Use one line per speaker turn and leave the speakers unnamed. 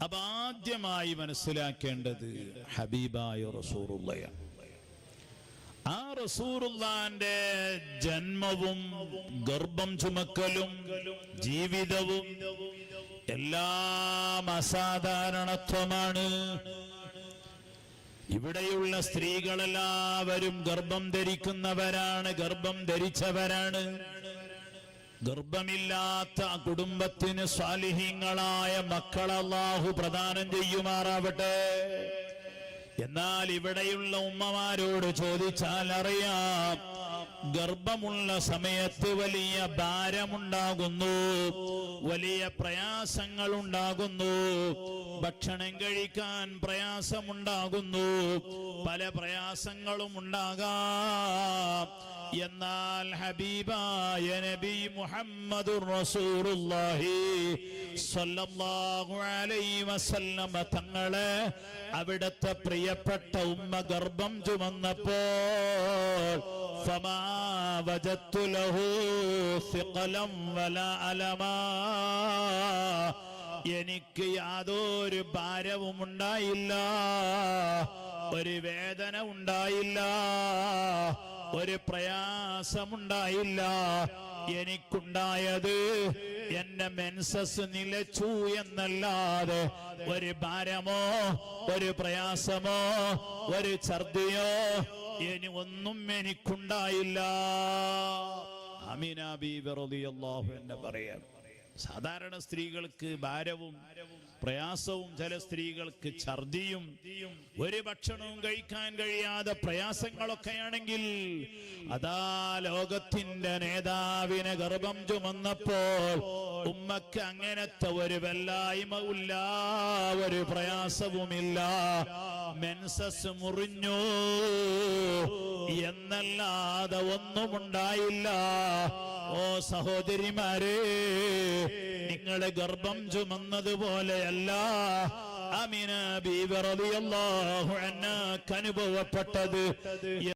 അപ്പൊ ആദ്യമായി മനസ്സിലാക്കേണ്ടത് ഹബീബായ റസൂലുള്ളാഹിയാണ്. ആ റസൂലുള്ളാഹിന്റെ ജന്മവും ഗർഭം ചുമക്കലും ജീവിതവും എല്ലാം അസാധാരണത്വമാണ്. ഇവിടെയുള്ള സ്ത്രീകളെല്ലാവരും ഗർഭം ധരിക്കുന്നവരാണ്, ഗർഭം ധരിച്ചവരാണ്. ഗർഭമില്ലാത്ത കുടുംബത്തിന് സ്വാലിഹീങ്ങളായ മക്കളെ അല്ലാഹു പ്രദാനം ചെയ്യുമാറാവട്ടെ. എന്നാൽ ഇവിടെയുള്ള ഉമ്മമാരോട് ചോദിച്ചാൽ അറിയാം, ഗർഭമുള്ള സമയത്ത് വലിയ ഭാരമുണ്ടാകുന്നു, വലിയ പ്രയാസങ്ങൾ ഉണ്ടാകുന്നു, ഭക്ഷണം കഴിക്കാൻ പ്രയാസമുണ്ടാകുന്നു, പല പ്രയാസങ്ങളും ഉണ്ടാകാം. എന്നാൽ ഹബീബായ നബി മുഹമ്മദുർ റസൂലുള്ളാഹി സ്വല്ലല്ലാഹു അലൈഹി വസല്ലമ തങ്ങളെ അവിടുത്തെ പ്രിയപ്പെട്ട ഉമ്മ ഗർഭം ചുമന്നപ്പോൾ ഫമാ വജത്തു ലഹു സിഖലം വലാ അലമാ, എനിക്ക് യാതൊരു ഭാരവും ഉണ്ടായില്ല, ഒരു വേദന ഉണ്ടായില്ല, ഒരു പ്രയാസമുണ്ടായില്ല. എനിക്കുണ്ടായത് എന്റെ മെൻസസ് നിലച്ചു എന്നല്ലാതെ ഒരു ഭാരമോ ഒരു പ്രയാസമോ ഒരു ഛർദിയോ ഇനി ഒന്നും എനിക്കുണ്ടായില്ല. ആമിന ബീവി റളിയല്ലാഹു അൻഹ പറയാം, സാധാരണ സ്ത്രീകൾക്ക് ഭാരവും പ്രയാസവും, ചില സ്ത്രീകൾക്ക് ഛർദിയും, ഒരു ഭക്ഷണവും കഴിക്കാൻ കഴിയാതെ പ്രയാസങ്ങളൊക്കെയാണെങ്കിൽ, അതാ ലോകത്തിന്റെ നേതാവിനെ ഗർഭം ചുമന്നപ്പോൾ ഉമ്മക്ക് അങ്ങനത്തെ ഒരു വല്ലായ്മ ഇല്ല, ഒരു പ്രയാസവുമില്ല. മെൻസസ് മുറിഞ്ഞു എന്നല്ലാതെ ഒന്നും ഉണ്ടായില്ല. ഓ സഹോദരിമാരെ, നിങ്ങളെ ഗർഭം ചുമന്നതുപോലെയല്ല ആമിന ബീവി റളിയല്ലാഹു അൻഹ അനുഭവപ്പെട്ടത്.